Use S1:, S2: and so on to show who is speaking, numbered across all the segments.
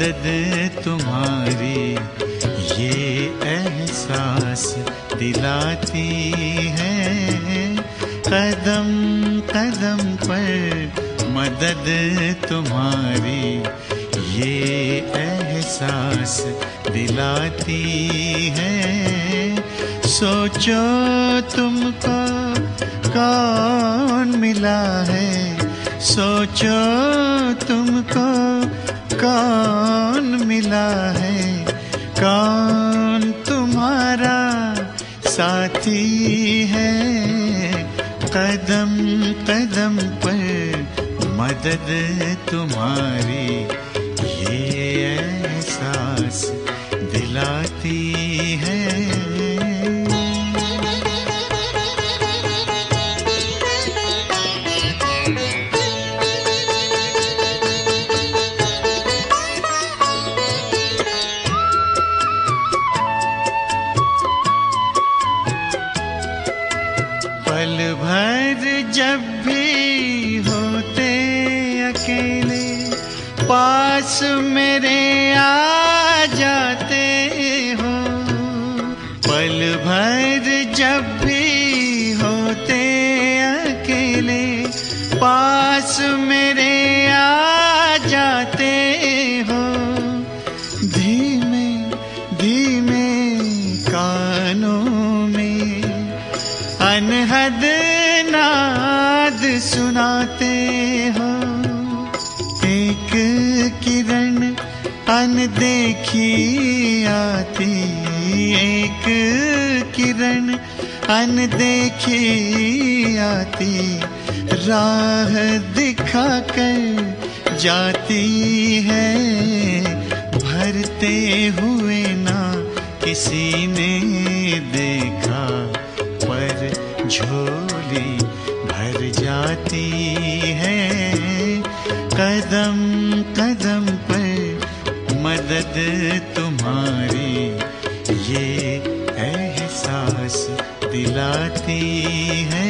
S1: मदद तुम्हारी ये एहसास दिलाती है। कदम कदम पर मदद तुम्हारी ये एहसास दिलाती है। सोचो तुमको कौन मिला है, सोचो तुमको कौन मिला है, कौन तुम्हारा साथी है। कदम कदम पर मदद तुम्हारी ये एहसास दिलाती है। पल भर जब भी होते अकेले पास मेरे आ जाते हो। पल भर जब भी होते अकेले पास मेरे आ जाते हो। धीमे धीमे कानों में अनहद नाद सुनाते हो। एक किरण अनदेखी आती, एक किरण अनदेखी आती, राह दिखाकर जाती है। भरते हुए ना किसी ने देखा पर झोली भर जाती है। कदम कदम पर मदद तुम्हारी ये एहसास दिलाती है।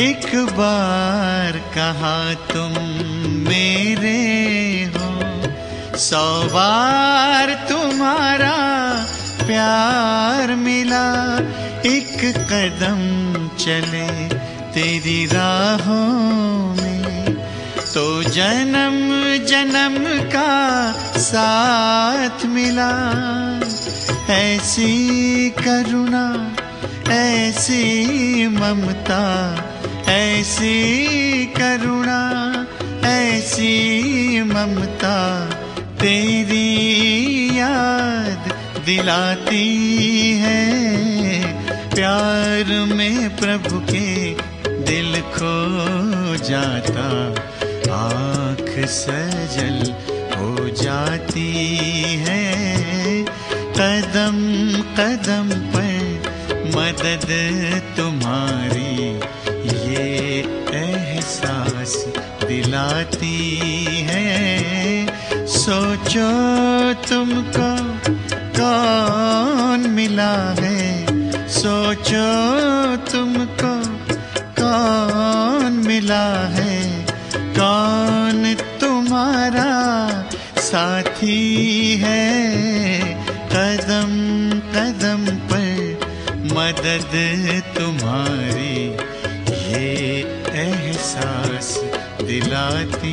S1: एक बार कहा तुम मेरे हो, 100 बार तुम्हारा प्यार मिला। एक कदम चले तेरी राहों में तो जन्म जन्म का साथ मिला। ऐसी करुणा ऐसी ममता, ऐसी करुणा ऐसी ममता तेरी याद दिलाती है। प्यार में प्रभु के दिल खो जाता, आँख सजल हो जाती है। कदम कदम पर मदद तुम्हारी ये एहसास दिलाती है। सोचो तुमको कौन मिला है, सोचो तुमको कौन मिला है, कौन तुम्हारा साथी है। कदम कदम पर मदद तुम्हारी ये एहसास दिलाती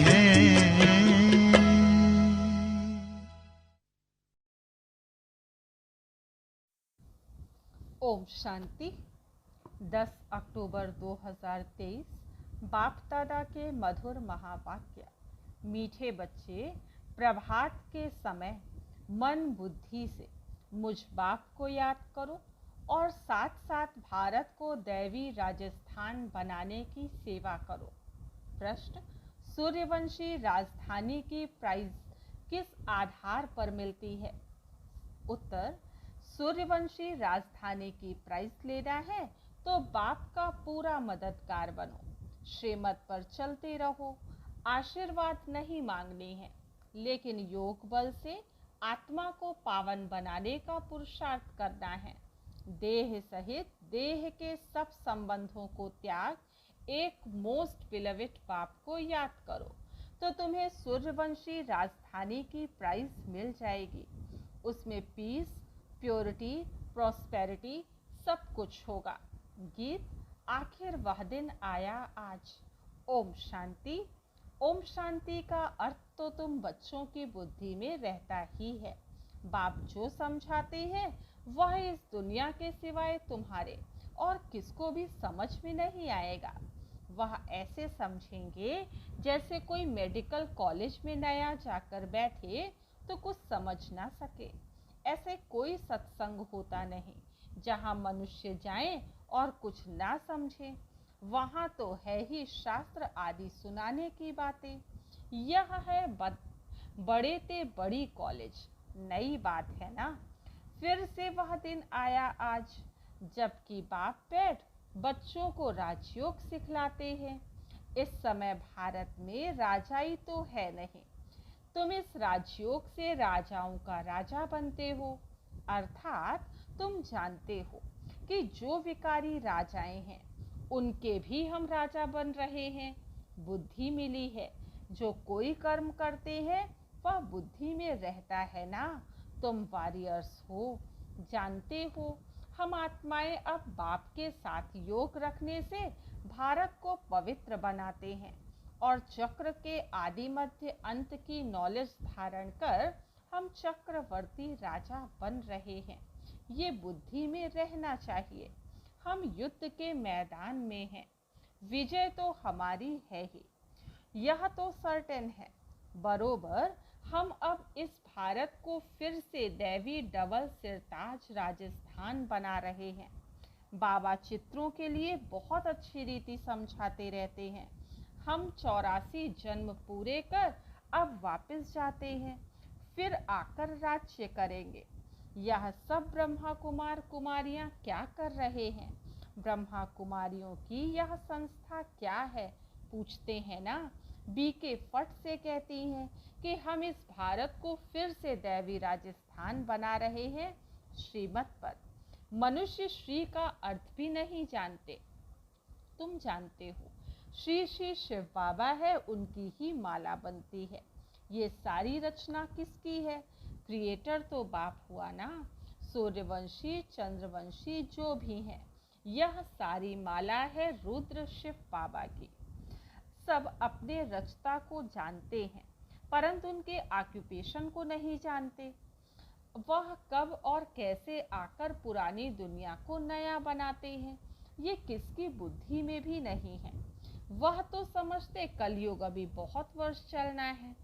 S1: है।
S2: ओम शांति। 10 अक्टूबर 2023 बाप दादा के मधुर महावाक्य। मीठे बच्चे, प्रभात के समय मन बुद्धि से मुझ बाप को याद करो और साथ साथ भारत को दैवी राजस्थान बनाने की सेवा करो। प्रश्न: सूर्यवंशी राजधानी की प्राइज किस आधार पर मिलती है? उत्तर: सूर्यवंशी राजधानी की प्राइज लेना है तो बाप का पूरा मददगार बनो, श्रीमत पर चलते रहो, आशीर्वाद नहीं मांगनी है, लेकिन योग बल से आत्मा को पावन बनाने का पुरुषार्थ करना है। देह सहित देह के सब संबंधों को त्याग एक मोस्ट बिलवेड बाप को याद करो, तो तुम्हें सूर्यवंशी राजधानी की प्राइज मिल जाएगी। उसमें पीस, प्योरिटी, प्रॉस्पेरिटी सब कुछ होगा। गीत आखिर वह दिन आया आज। ओम शांति। ओम शांति का अर्थ तो तुम बच्चों की बुद्धि में रहता ही है। बाप जो समझाते हैं वह इस दुनिया के सिवाय तुम्हारे और किसको भी समझ में नहीं आएगा। वह ऐसे समझेंगे जैसे कोई मेडिकल कॉलेज में नया जाकर बैठे तो कुछ समझ ना सके। ऐसे कोई सत्संग होता नहीं जहाँ मनुष्य जाए और कुछ ना समझे। वहाँ तो है ही शास्त्र आदि सुनाने की बातें। यह है बड़े ते बड़ी कॉलेज। नई बात है ना। फिर से वह दिन आया आज, जबकि बाप बैठ बच्चों को राजयोग सिखलाते हैं। इस समय भारत में राजाई तो है नहीं। तुम इस राजयोग से राजाओं का राजा बनते हो। अर्थात तुम जानते हो कि जो विकारी राजाएं हैं उनके भी हम राजा बन रहे हैं। बुद्धि मिली है। जो कोई कर्म करते हैं वह बुद्धि में रहता है ना। तुम वॉरियर्स हो, जानते हो। हम आत्माएं अब बाप के साथ योग रखने से भारत को पवित्र बनाते हैं और चक्र के आदि मध्य अंत की नॉलेज धारण कर हम चक्रवर्ती राजा बन रहे हैं। ये बुद्धि में रहना चाहिए। हम युद्ध के मैदान में हैं। विजय तो हमारी है ही, यह तो सर्टेन है। बरोबर हम अब इस भारत को फिर से दैवी डबल सिरताज राजस्थान बना रहे हैं। बाबा चित्रों के लिए बहुत अच्छी रीति समझाते रहते हैं। हम 84 जन्म पूरे कर अब वापस जाते हैं, फिर आकर राज्य करेंगे। यह सब ब्रह्मा कुमार कुमारियां क्या कर रहे हैं? ब्रह्मा कुमारियों की यह संस्था क्या है, पूछते हैं ना। बीके फट से कहती हैं कि हम इस भारत को फिर से दैवी राजस्थान बना रहे हैं। श्रीमत पर मनुष्य श्री का अर्थ भी नहीं जानते। तुम जानते हो, श्री श्री शिव बाबा है, उनकी ही माला बनती है। ये सारी रचना किसकी है? क्रिएटर तो बाप हुआ ना। सूर्यवंशी, चंद्रवंशी जो भी हैं, यह सारी माला है रुद्र शिव बाबा की। सब अपने रचता को जानते हैं, परंतु उनके ऑक्यूपेशन को नहीं जानते। वह कब और कैसे आकर पुरानी दुनिया को नया बनाते हैं, ये किसकी बुद्धि में भी नहीं है। वह तो समझते कलयुग अभी बहुत वर्ष चलना है।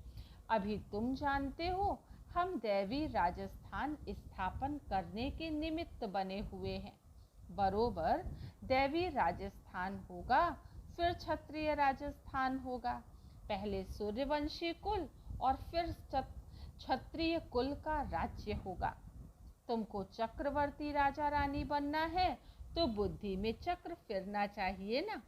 S2: अभी तुम जानते हो हम दैवी राजस्थान स्थापन करने के निमित्त बने हुए हैं। बरोबर दैवी राजस्थान होगा, फिर क्षत्रिय राजस्थान होगा। पहले सूर्यवंशी कुल और फिर क्षत्रिय कुल का राज्य होगा। तुमको चक्रवर्ती राजा रानी बनना है तो बुद्धि में चक्र फिरना चाहिए ना।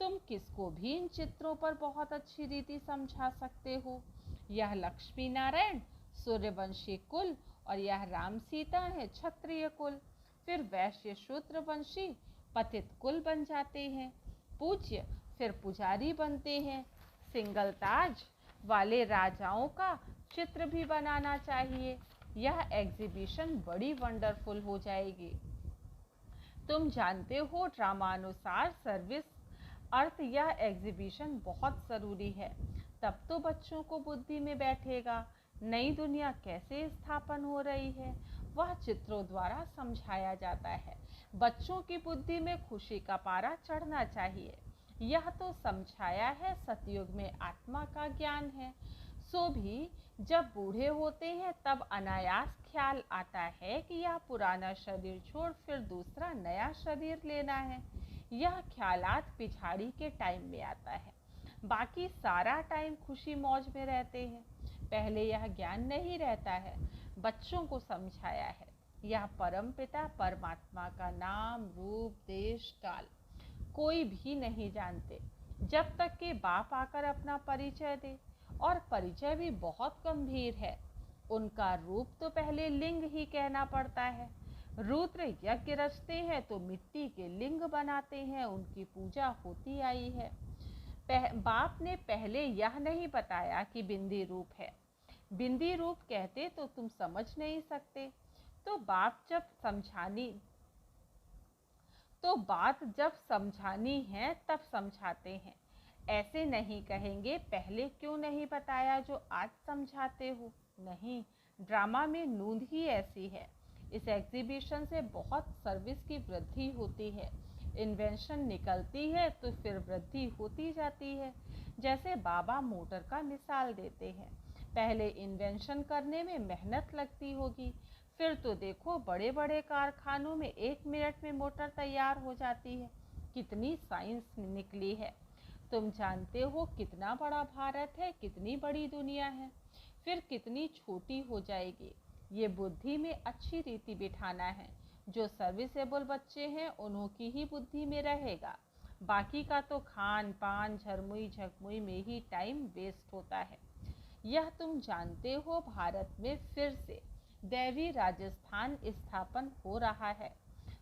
S2: तुम किसको भी इन चित्रों पर बहुत अच्छी रीति समझा सकते हो। यह लक्ष्मी नारायण सूर्यवंशी कुल और यह राम सीता है क्षत्रिय कुल। फिर वैश्य शूद्र वंशी पतित कुल बन जाते हैं, पूज्य फिर पुजारी बनते हैं। सिंगल ताज वाले राजाओं का चित्र भी बनाना चाहिए। यह एग्जीबिशन बड़ी वंडरफुल हो जाएगी। तुम जानते हो ड्रामानुसार सर्विस अर्थ यह एग्जीबिशन बहुत ज़रूरी है। तब तो बच्चों को बुद्धि में बैठेगा नई दुनिया कैसे स्थापन हो रही है, वह चित्रों द्वारा समझाया जाता है। बच्चों की बुद्धि में खुशी का पारा चढ़ना चाहिए। यह तो समझाया है सतयुग में आत्मा का ज्ञान है। सो भी जब बूढ़े होते हैं तब अनायास ख्याल आता है कि यह पुराना शरीर छोड़ फिर दूसरा नया शरीर लेना है। यह ख्यालात पिछाड़ी के टाइम में आता है, बाकी सारा टाइम खुशी मौज में रहते हैं। पहले यह ज्ञान नहीं रहता है। बच्चों को समझाया है यह परमपिता परमात्मा का नाम, रूप, देश, काल कोई भी नहीं जानते। जब तक कि बाप आकर अपना परिचय दे, और परिचय भी बहुत गंभीर है। उनका रूप तो पहले लिंग ही कहना पड़ता है। रुद्र यज्ञ रचते हैं तो मिट्टी के लिंग बनाते हैं, उनकी पूजा होती आई है। बाप ने पहले यह नहीं बताया कि बिंदी रूप है। बिंदी रूप कहते तो तुम समझ नहीं सकते। तो बात जब समझानी है तब समझाते हैं। ऐसे नहीं कहेंगे पहले क्यों नहीं बताया जो आज समझाते हो। नहीं, ड्रामा में नूंद ही ऐसी है। इस एग्जीबिशन से बहुत सर्विस की वृद्धि होती है। इन्वेंशन निकलती है तो फिर वृद्धि होती जाती है। जैसे बाबा मोटर का मिसाल देते हैं। पहले इन्वेंशन करने में मेहनत लगती होगी, फिर तो देखो बड़े बड़े कारखानों में 1 मिनट में मोटर तैयार हो जाती है। कितनी साइंस निकली है। तुम जानते हो कितना बड़ा भारत है, कितनी बड़ी दुनिया है, फिर कितनी छोटी हो जाएगी। ये बुद्धि में अच्छी रीति बिठाना है। जो सर्विसेबल बच्चे हैं उन्हों की ही बुद्धि में रहेगा। बाकी का तो खान पान झरमुई झकमुई में ही टाइम वेस्ट होता है। यह तुम जानते हो भारत में फिर से दैवी राजस्थान स्थापन हो रहा है।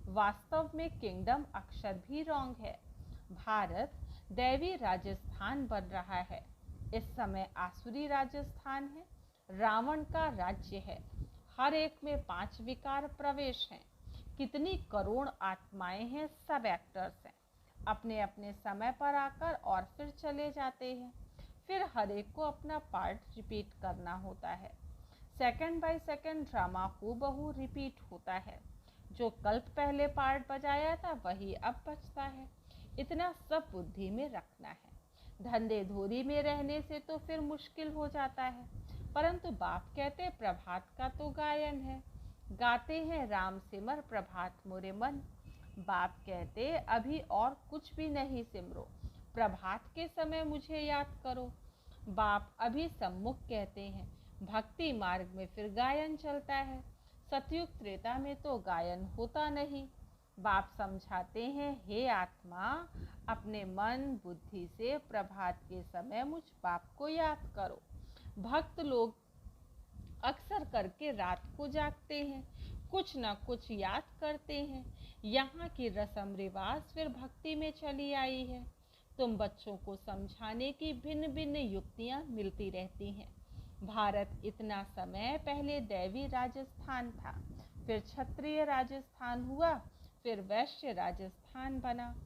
S2: वास्तव में किंगडम अक्षर भी रॉन्ग है। भारत दैवी राजस्थान बन रहा है। इस समय आसुरी राजस्थान है। रावण का राज्य है। हर एक में 5 विकार प्रवेश हैं। कितनी करोड़ आत्माएं हैं, सब एक्टर्स हैं। अपने अपने समय पर आकर और फिर चले जाते हैं। फिर हर एक को अपना पार्ट रिपीट करना होता है। सेकंड बाय सेकंड ड्रामा हूबहू रिपीट होता है। जो कल पहले पार्ट बजाया था वही अब बजता है। इतना सब बुद्धि में रखना है। धंधे धोरी में रहने से तो फिर मुश्किल हो जाता है। परंतु बाप कहते प्रभात का तो गायन है। गाते हैं राम सिमर प्रभात मोरे मन। बाप कहते अभी और कुछ भी नहीं सिमरो, प्रभात के समय मुझे याद करो। बाप अभी सम्मुख कहते हैं। भक्ति मार्ग में फिर गायन चलता है। सतयुग त्रेता में तो गायन होता नहीं। बाप समझाते हैं, हे आत्मा, अपने मन बुद्धि से प्रभात के समय मुझ बाप को याद करो। भक्त लोग अक्सर करके रात को जागते हैं, कुछ न कुछ याद करते हैं। यहाँ की रस्म रिवाज फिर भक्ति में चली आई है। तुम बच्चों को समझाने की भिन्न भिन्न युक्तियाँ मिलती रहती हैं। भारत इतना समय पहले दैवी राजस्थान था, फिर क्षत्रिय राजस्थान हुआ, फिर वैश्य राजस्थान बना।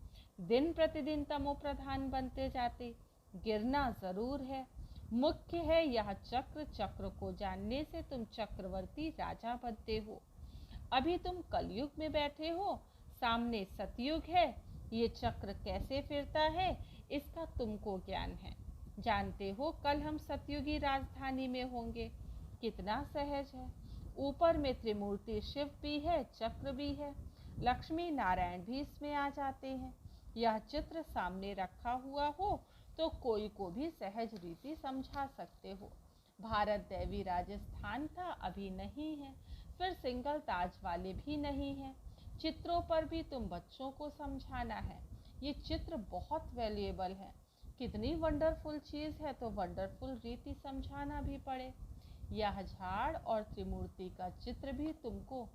S2: दिन प्रतिदिन तमो प्रधान बनते जाते। गिरना जरूर है। मुख्य है यह चक्र। चक्र को जानने से तुम चक्रवर्ती राजा बनते हो। अभी तुम कलयुग में बैठे हो, सामने सतयुग है। ये चक्र कैसे फिरता है इसका तुमको ज्ञान है। जानते हो कल हम सतयुगी राजधानी में होंगे। कितना सहज है। ऊपर में त्रिमूर्ति शिव भी है, चक्र भी है, लक्ष्मी नारायण भी इसमें आ जाते हैं। यह चित्र सामने रखा हुआ हो तो कोई को भी सहज रीति समझा सकते हो। भारत दैवी राजस्थान था, अभी नहीं है। फिर सिंगल ताज वाले भी नहीं है। चित्रों पर भी तुम बच्चों को समझाना है। ये चित्र बहुत वैल्यूएबल है। कितनी वंडरफुल चीज़ है तो वंडरफुल रीति समझाना भी पड़े। यह झाड़ और त्रिमूर्ति का चित्र भी तुमको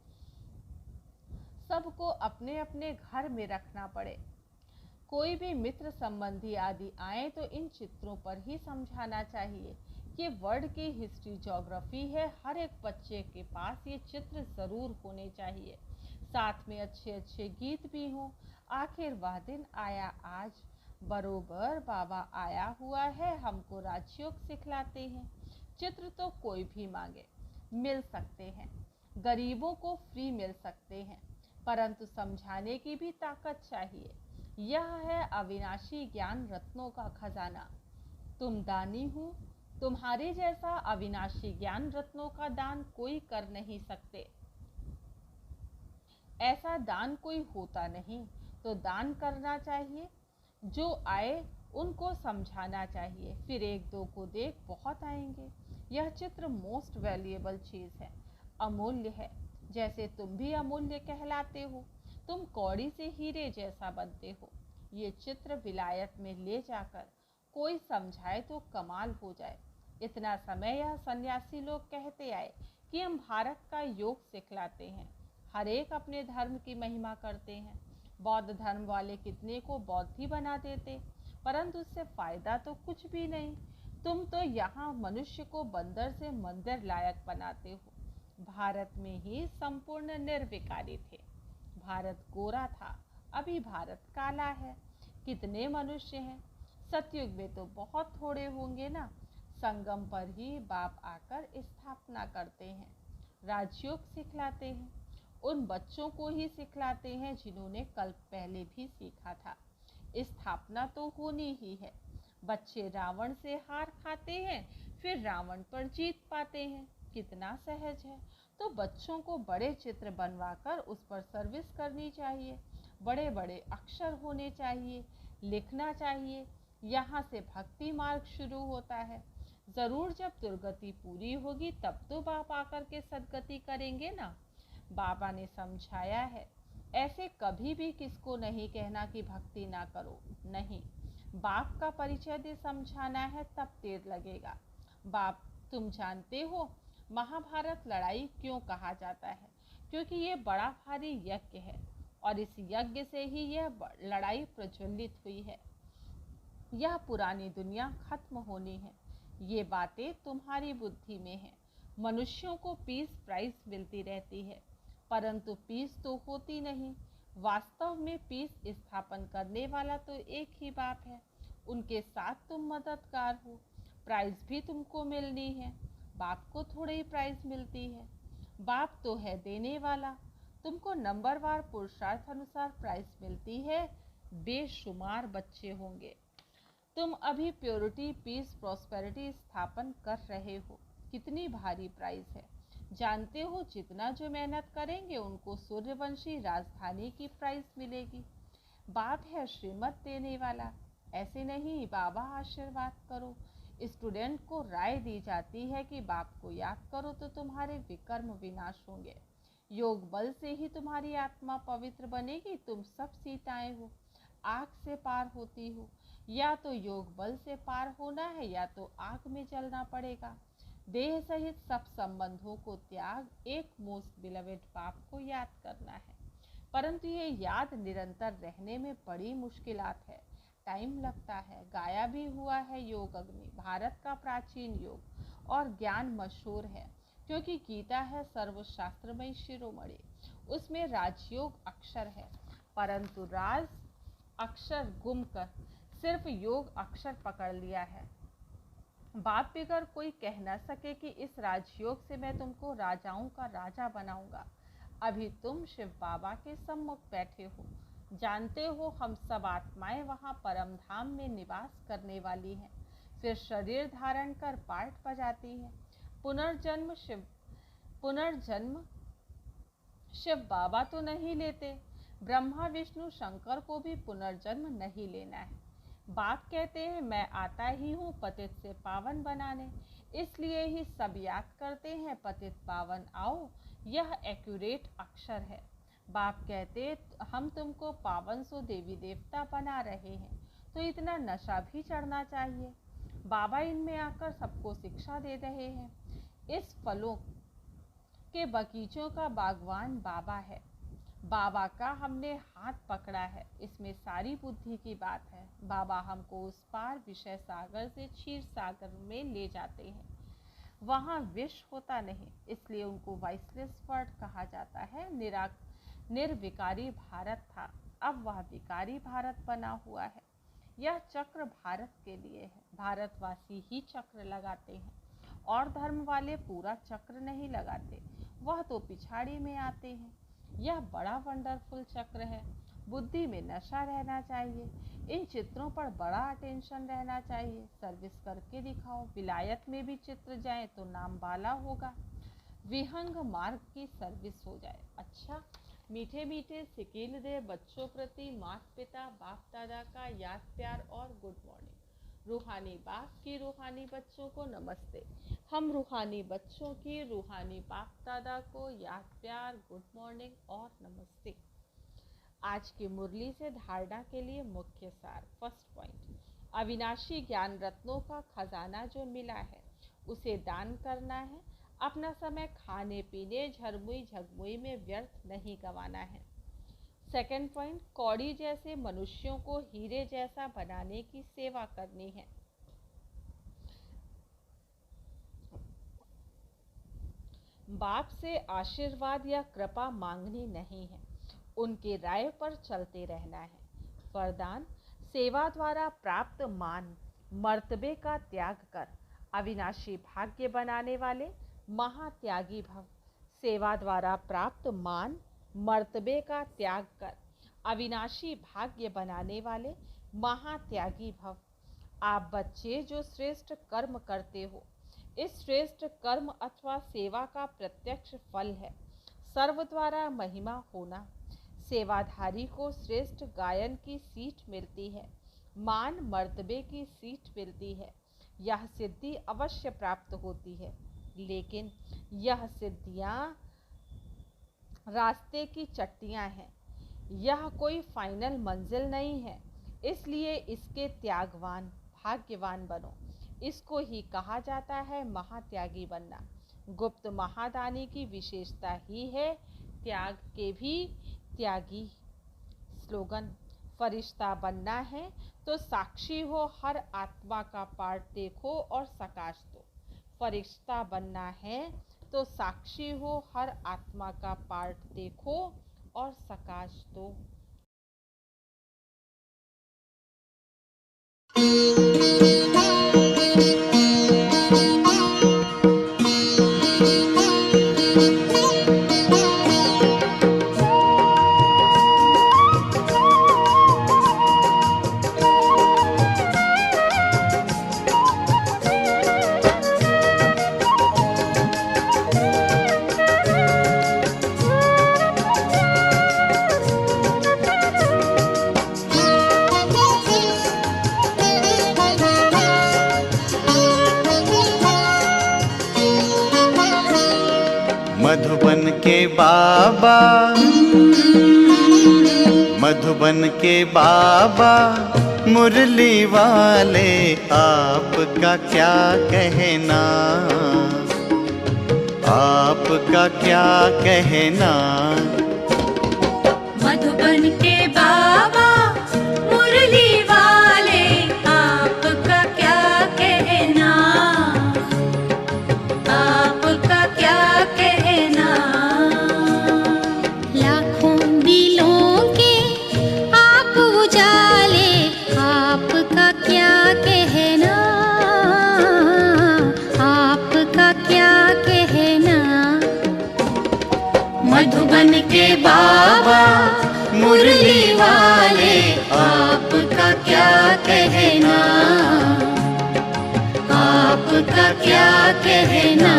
S2: सबको अपने अपने घर में रखना पड़े। कोई भी मित्र संबंधी आदि आए तो इन चित्रों पर ही समझाना चाहिए। ये वर्ल्ड की हिस्ट्री ज्योग्राफी है। हर एक बच्चे के पास ये चित्र ज़रूर होने चाहिए। साथ में अच्छे अच्छे गीत भी हों। आखिर वह दिन आया आज, बरोबर बाबा आया हुआ है, हमको राजयोग सिखलाते हैं। चित्र तो कोई भी मांगे मिल सकते हैं। गरीबों को फ्री मिल सकते हैं, परंतु समझाने की भी ताकत चाहिए। यह है अविनाशी ज्ञान रत्नों का खजाना। तुम दानी हो। तुम्हारे जैसा अविनाशी ज्ञान रत्नों का दान कोई कर नहीं सकते। ऐसा दान कोई होता नहीं, तो दान करना चाहिए। जो आए उनको समझाना चाहिए। फिर एक दो को देख बहुत आएंगे। यह चित्र मोस्ट वैल्यूएबल चीज़ है, अमूल्य है। जैसे तुम भी अमूल्य कहलाते हो। तुम कौड़ी से हीरे जैसा बनते हो। ये चित्र विलायत में ले जाकर कोई समझाए तो कमाल हो जाए। इतना समय यह सन्यासी लोग कहते आए कि हम भारत का योग सिखलाते हैं। हर एक अपने धर्म की महिमा करते हैं। बौद्ध धर्म वाले कितने को बौद्धी बना देते, परंतु उससे फायदा तो कुछ भी नहीं। तुम तो यहाँ मनुष्य को बंदर से मंदिर लायक बनाते हो। भारत में ही संपूर्ण निर्विकारी थे। भारत गोरा था, अभी भारत काला है। कितने मनुष्य हैं? सतयुग में तो बहुत थोड़े होंगे ना। संगम पर ही बाप आकर स्थापना करते हैं, राजयोग सिखलाते हैं। उन बच्चों को ही सिखलाते हैं जिन्होंने कल पहले भी सीखा था। स्थापना तो होनी ही है। बच्चे रावण से हार खाते हैं, फिर रावण पर जीत पाते हैं। कितना सहज है। तो बच्चों को बड़े चित्र बनवाकर उस पर सर्विस करनी चाहिए। बड़े बड़े अक्षर होने चाहिए, लिखना चाहिए। यहाँ से भक्ति मार्ग शुरू होता है। जरूर जब दुर्गति पूरी होगी तब तो बाप आकर के सदगति करेंगे ना। बाबा ने समझाया है, ऐसे कभी भी किसको नहीं कहना कि भक्ति ना करो। नहीं, बाप का परिचय दे समझाना है, तब देर लगेगा। बाप, तुम जानते हो महाभारत लड़ाई क्यों कहा जाता है? क्योंकि ये बड़ा भारी यज्ञ है और इस यज्ञ से ही यह लड़ाई प्रज्वलित हुई है। यह पुरानी दुनिया खत्म होनी है। ये बातें तुम्हारी बुद्धि में है। मनुष्यों को पीस प्राइज मिलती रहती है, परंतु पीस तो होती नहीं। वास्तव में पीस स्थापन करने वाला तो एक ही बाप है। उनके साथ तुम मददगार हो। प्राइज भी तुमको मिलनी है। बाप को थोड़ी ही प्राइज मिलती है। बाप तो है देने वाला। तुमको नंबरवार पुरुषार्थ अनुसार प्राइज मिलती है। बेशुमार बच्चे होंगे। तुम अभी प्योरिटी, पीस, प्रॉस्पेरिटी स्थापन कर रहे हो। कितनी भारी प्राइज है। जानते हो, जितना जो मेहनत करेंगे उनको सूर्यवंशी राजधानी की प्राइज मिलेगी। बाप है श्रीमत देने वाला। ऐसे नहीं, बाबा आशीर्वाद करो। स्टूडेंट को राय दी जाती है कि बाप को याद करो तो तुम्हारे विकर्म विनाश होंगे। योग बल से ही तुम्हारी आत्मा पवित्र बनेगी। तुम सब सीताएं हो, आग से पार होती हो। या तो योग बल से पार होना है या तो आग में जलना पड़ेगा। देह सहित सब संबंधों को त्याग एक मोस्ट बिलवेड बाप को याद करना है। परंतु ये याद निरंतर रहने में बड़ी मुश्किलात है, टाइम लगता है। गाया भी हुआ है योग अग्नि, भारत का प्राचीन योग और ज्ञान मशहूर है, क्योंकि गीता है सर्वशास्त्रमय शिरोमणि। उसमें राजयोग अक्षर है, परंतु राज अक्षर गुम कर सिर्फ योग अक्षर पकड़ लिया है। बाप बिगर कोई कह न सके कि इस राजयोग से मैं तुमको राजाओं का राजा बनाऊंगा। अभी तुम शिव बाबा के सम्मुख बैठे हो। जानते हो, हम सब आत्माएं वहाँ परम धाम में निवास करने वाली हैं। फिर शरीर धारण कर पाठ बजाती हैं। पुनर्जन्म शिव बाबा तो नहीं लेते। ब्रह्मा विष्णु शंकर को भी पुनर्जन्म नहीं लेना है। बाप कहते हैं, मैं आता ही हूँ पतित से पावन बनाने। इसलिए ही सब याद करते हैं, पतित पावन आओ। यह एक्यूरेट अक्षर है। बाप कहते, हम तुमको पावन सो देवी देवता बना रहे हैं, तो इतना नशा भी चढ़ना चाहिए। बाबा इनमें आकर सबको शिक्षा दे रहे हैं। इस फलों के बगीचों का बागवान बाबा है। बाबा का हमने हाथ पकड़ा है। इसमें सारी बुद्धि की बात है। बाबा हमको उस पार विषय सागर से क्षीर सागर में ले जाते हैं। वहाँ विष होता नहीं, इसलिए उनको वाइसलेस वर्ड कहा जाता है। निर्विकारी भारत था, अब वह विकारी भारत बना हुआ है। यह चक्र भारत के लिए है। भारतवासी ही चक्र लगाते हैं और धर्म वाले पूरा चक्र नहीं लगाते, वह तो पिछाड़ी में आते हैं। यह बड़ा वंडरफुल चक्र है। बुद्धि में नशा रहना चाहिए। इन चित्रों पर बड़ा अटेंशन रहना चाहिए। सर्विस करके दिखाओ। विलायत में भी चित्र जाए तो नाम बाला होगा। विहंग मार्ग की सर्विस हो जाए। अच्छा, मीठे मीठे सिकीलदेह बच्चों प्रति माता पिता बाप दादा का याद प्यार और गुड मॉर्निंग। रूहानी बाप की रूहानी बच्चों को नमस्ते। हम रूहानी बच्चों की रूहानी बाप दादा को याद प्यार, गुड मॉर्निंग और नमस्ते। आज की मुरली से धारणा के लिए मुख्य सार। फर्स्ट पॉइंट, अविनाशी ज्ञान रत्नों का खजाना जो मिला है उसे दान करना है। अपना समय खाने पीने झरमुई झगमुई में व्यर्थ नहीं गंवाना है। सेकंड पॉइंट, कौड़ी जैसे मनुष्यों को हीरे जैसा बनाने की सेवा करनी है। बाप से आशीर्वाद या कृपा मांगनी नहीं है, उनके राय पर चलते रहना है। वरदान, सेवा द्वारा प्राप्त मान मर्तबे का त्याग कर अविनाशी भाग्य बनाने वाले महात्यागी भव। सेवा द्वारा प्राप्त मान मर्तबे का त्याग कर अविनाशी भाग्य बनाने वाले महात्यागी भव। आप बच्चे जो श्रेष्ठ कर्म करते हो, इस श्रेष्ठ कर्म अथवा सेवा का प्रत्यक्ष फल है सर्व द्वारा महिमा होना। सेवाधारी को श्रेष्ठ गायन की सीट मिलती है, मान मर्तबे की सीट मिलती है। यह सिद्धि अवश्य प्राप्त होती है, लेकिन यह सिद्धियां रास्ते की चट्टियां हैं, यह कोई फाइनल मंजिल नहीं है। इसलिए इसके त्यागवान भाग्यवान बनो। इसको ही कहा जाता है महात्यागी बनना। गुप्त महादानी की विशेषता ही है त्याग के भी त्यागी। स्लोगन, फरिश्ता बनना है तो साक्षी हो, हर आत्मा का पार्ट देखो और सकाश दो। फरिश्ता बनना है तो साक्षी हो, हर आत्मा का पार्ट देखो और सकाश दो।
S1: मधुबन के बाबा, मधुबन के बाबा मुरली वाले, आपका क्या कहना, आपका क्या कहना।
S3: मधुबन के बाबा मुरली वाले, आपका क्या कहना, आपका क्या कहना। लाखों दिलों के आप उजाले, आपका क्या कहना, आपका क्या कहना। मधुबन के बाबा मुरली वाले, आपका क्या कहना, आपका क्या कहना।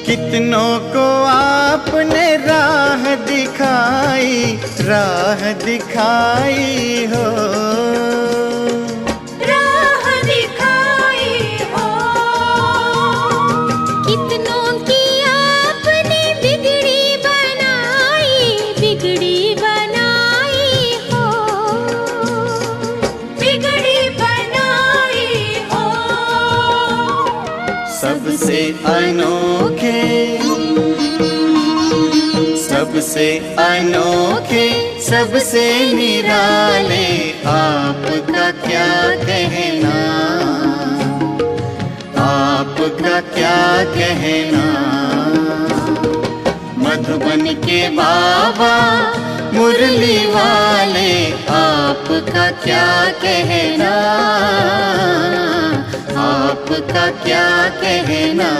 S1: कितनों को आपने राह दिखाई, राह दिखाई हो,
S3: राह दिखाई हो। कितनों की आपने बिगड़ी बनाई, बिगड़ी बनाई हो, बिगड़ी बनाई हो।
S1: सबसे अनोखे, सबसे अनोखे, सबसे निराले, आपका क्या कहना, आपका क्या कहना। मधुबन के बाबा मुरली वाले, आपका क्या कहना, आपका क्या कहना।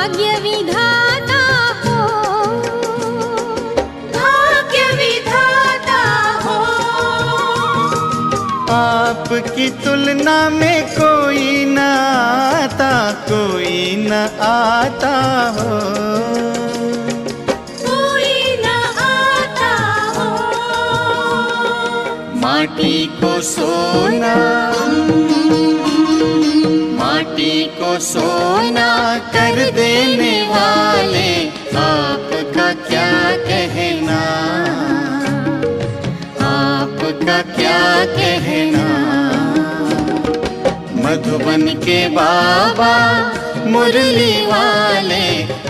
S3: भाग्य विधाता हो, भाग्य विधाता हो।
S1: आपकी तुलना में कोई न आता, कोई न आता हो,
S3: कोई न आता हो।
S1: माटी को सोना, माटी को सोना कर देने वाले आपका क्या कहना, आपका क्या कहना। मधुबन के बाबा मुरली वाले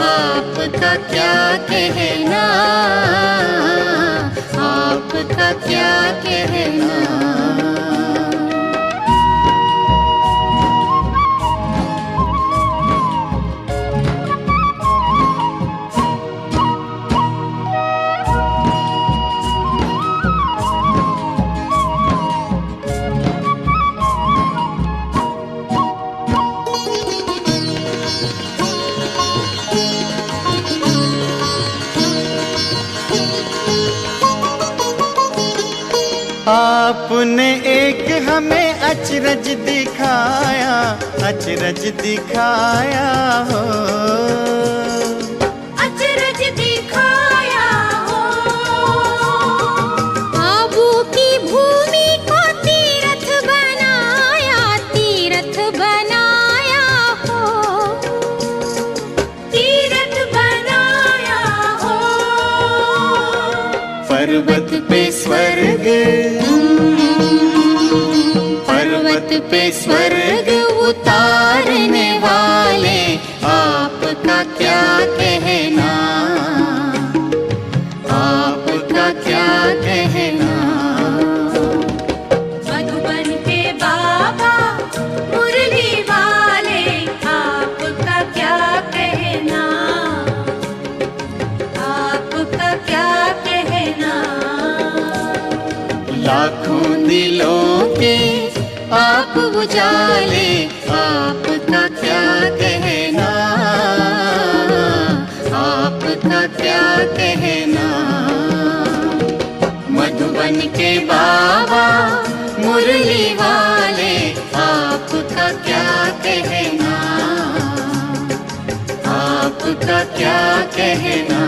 S1: आपका क्या कहना, आपका क्या कहना। आपने एक हमें अचरज दिखाया, अचरज दिखाया हो,
S3: अचरज दिखाया हो। आबू की भूमि को तीर्थ बनाया, तीर्थ बनाया हो, तीर्थ बनाया हो।
S1: पर्वत पे स्वर्ग, पर्वत पे स्वर्ग उतारने वाले आपका क्या कहना, आपका क्या कहना।
S3: मधुबन के बाबा मुरली वाले आपका क्या कहना, आपका क्या कहना।
S1: लाखों दिलों के आप उजाले आपका क्या कहना, आपका क्या कहना। मधुबन के बाबा मुरली वाले आपका क्या कहना, आपका क्या कहना।